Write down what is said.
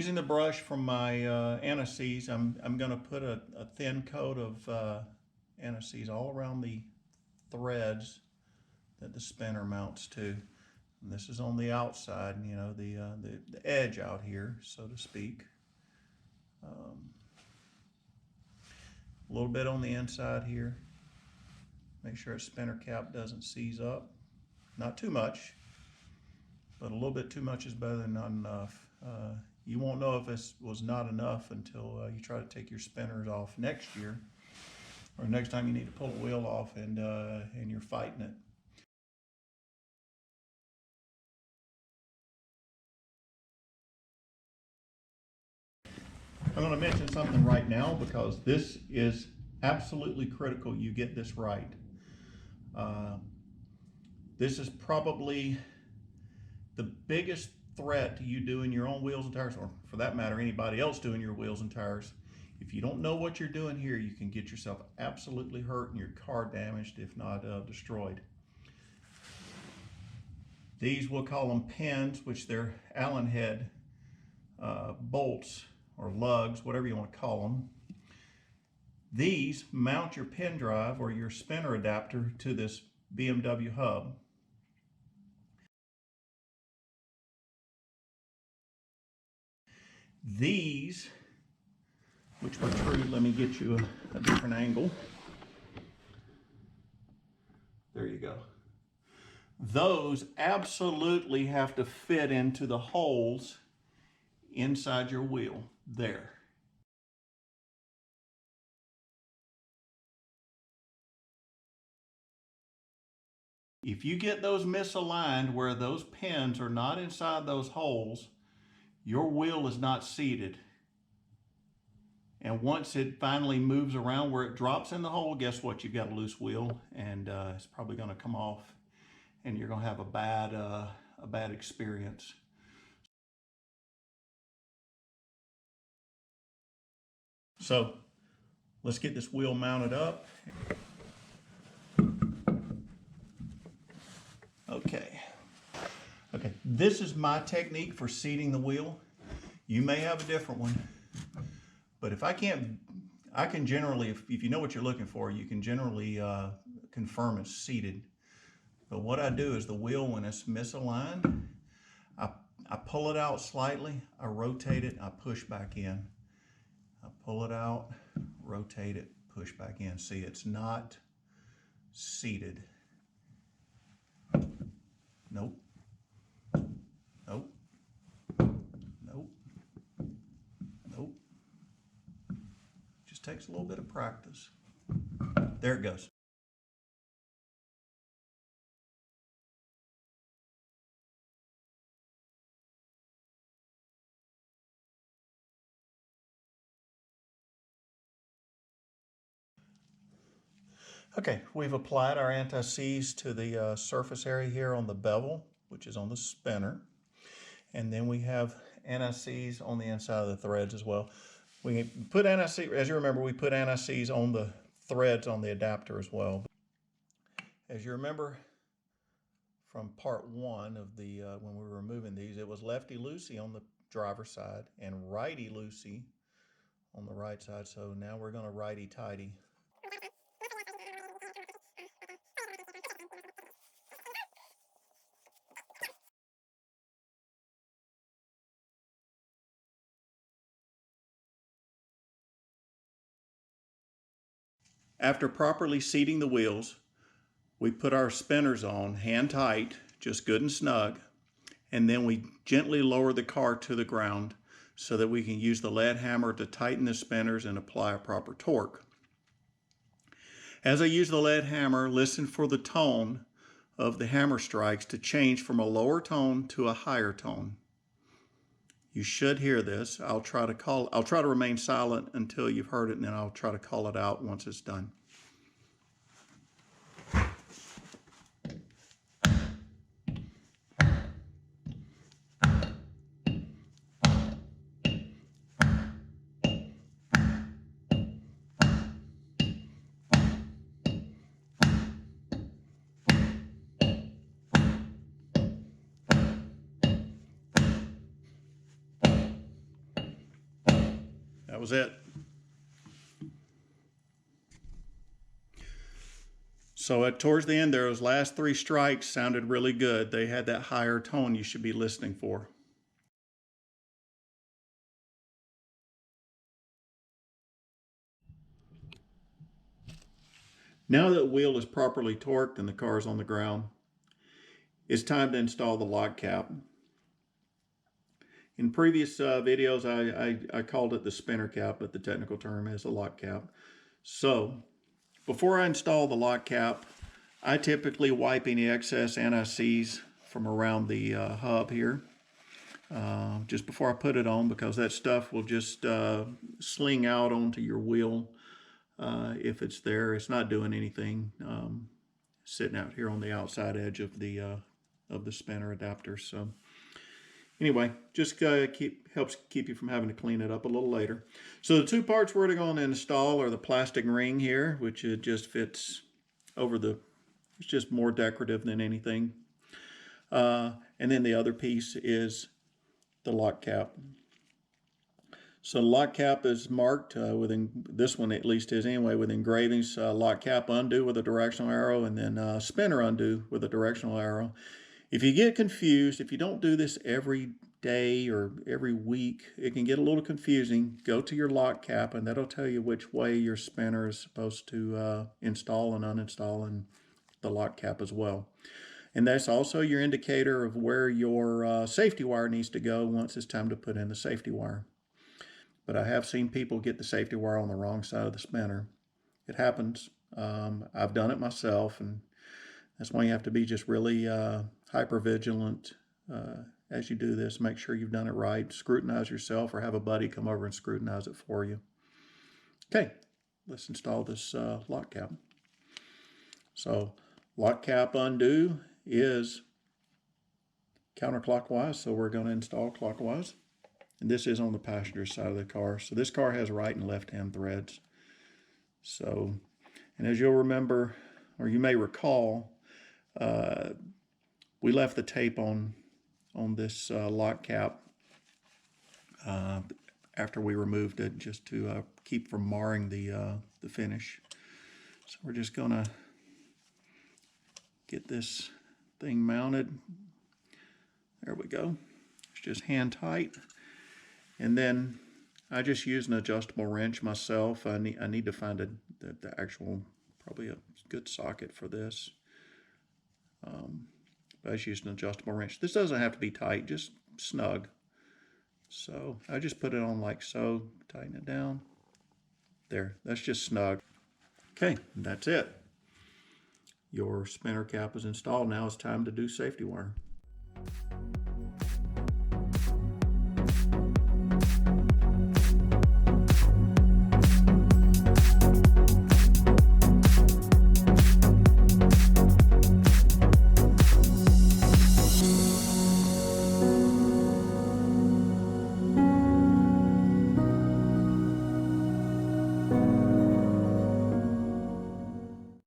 Using the brush from my anti-seize, I'm going to put a thin coat of anti-seize all around the threads that the spinner mounts to. And this is on the outside, you know, the edge out here, so to speak. A little bit on the inside here. Make sure its spinner cap doesn't seize up. Not too much, but a little bit too much is better than not enough. You won't know if this was not enough until you try to take your spinners off next year, or next time you need to pull a wheel off and you're fighting it. I'm going to mention something right now because this is absolutely critical you get this right. This is probably the biggest threat to you doing your own wheels and tires, or for that matter, anybody else doing your wheels and tires. If you don't know what you're doing here, you can get yourself absolutely hurt and your car damaged, if not destroyed. These, we'll call them pins, which they're Allen head bolts or lugs, whatever you want to call them. These mount your pin drive or your spinner adapter to this BMW hub. These, which protrude, let me get you a different angle. There you go. Those absolutely have to fit into the holes inside your wheel there. If you get those misaligned where those pins are not inside those holes, your wheel is not seated. And once it finally moves around where it drops in the hole, guess what? You've got a loose wheel, and it's probably going to come off, and you're going to have a bad experience. So let's get this wheel mounted up. Okay, this is my technique for seating the wheel. You may have a different one, but if I can generally, if you know what you're looking for, you can generally confirm it's seated. But what I do is the wheel, when it's misaligned, I pull it out slightly, I rotate it, I push back in. I pull it out, rotate it, push back in. See, it's not seated. Nope. Nope. Nope. Nope. Just takes a little bit of practice. There it goes. Okay, we've applied our anti-seize to the surface area here on the bevel, which is on the spinner. And then we have anti-seize on the inside of the threads as well. We put anti-seize, as you remember, we put anti-seize on the threads on the adapter as well. As you remember from part one of the, when we were removing these, it was lefty-loosey on the driver's side and righty-loosey on the right side. So now we're going to righty-tighty. After properly seating the wheels, we put our spinners on hand tight, just good and snug, and then we gently lower the car to the ground so that we can use the lead hammer to tighten the spinners and apply a proper torque. As I use the lead hammer, listen for the tone of the hammer strikes to change from a lower tone to a higher tone. You should hear this. I'll try to remain silent until you've heard it, and then I'll try to call it out once it's done. That was it. So towards the end there, those last 3 strikes sounded really good. They had that higher tone you should be listening for. Now that the wheel is properly torqued and the car is on the ground, it's time to install the lock cap. In previous videos, I called it the spinner cap, but the technical term is a lock cap. So before I install the lock cap, I typically wipe any excess anti-seize from around the hub here just before I put it on, because that stuff will just sling out onto your wheel if it's there. It's not doing anything sitting out here on the outside edge of the spinner adapter. So anyway, just helps keep you from having to clean it up a little later. So the 2 parts we're going to install are the plastic ring here, which it just fits over it's just more decorative than anything. And then the other piece is the lock cap. So the lock cap is marked this one at least is anyway, with engravings, lock cap undo with a directional arrow, and then spinner undo with a directional arrow. If you get confused, if you don't do this every day or every week, it can get a little confusing. Go to your lock cap and that'll tell you which way your spinner is supposed to install and uninstall, and the lock cap as well. And that's also your indicator of where your safety wire needs to go once it's time to put in the safety wire. But I have seen people get the safety wire on the wrong side of the spinner. It happens. I've done it myself, and that's why you have to be just really hyper vigilant as you do this. Make sure you've done it right. Scrutinize yourself, or have a buddy come over and scrutinize it for you. Okay, let's install this lock cap. So lock cap undo is counterclockwise, so we're going to install clockwise. And this is on the passenger side of the car. So this car has right and left hand threads. So, and as you'll remember, or you may recall, we left the tape on this lock cap after we removed it, just to keep from marring the finish. So we're just gonna get this thing mounted. There we go. It's just hand tight. And then I just use an adjustable wrench myself. I need to find the actual, probably a good socket for this. But I just use an adjustable wrench. This doesn't have to be tight, just snug. So I just put it on like so, tighten it down. There, that's just snug. Okay, that's it. Your spinner cap is installed. Now it's time to do safety wire.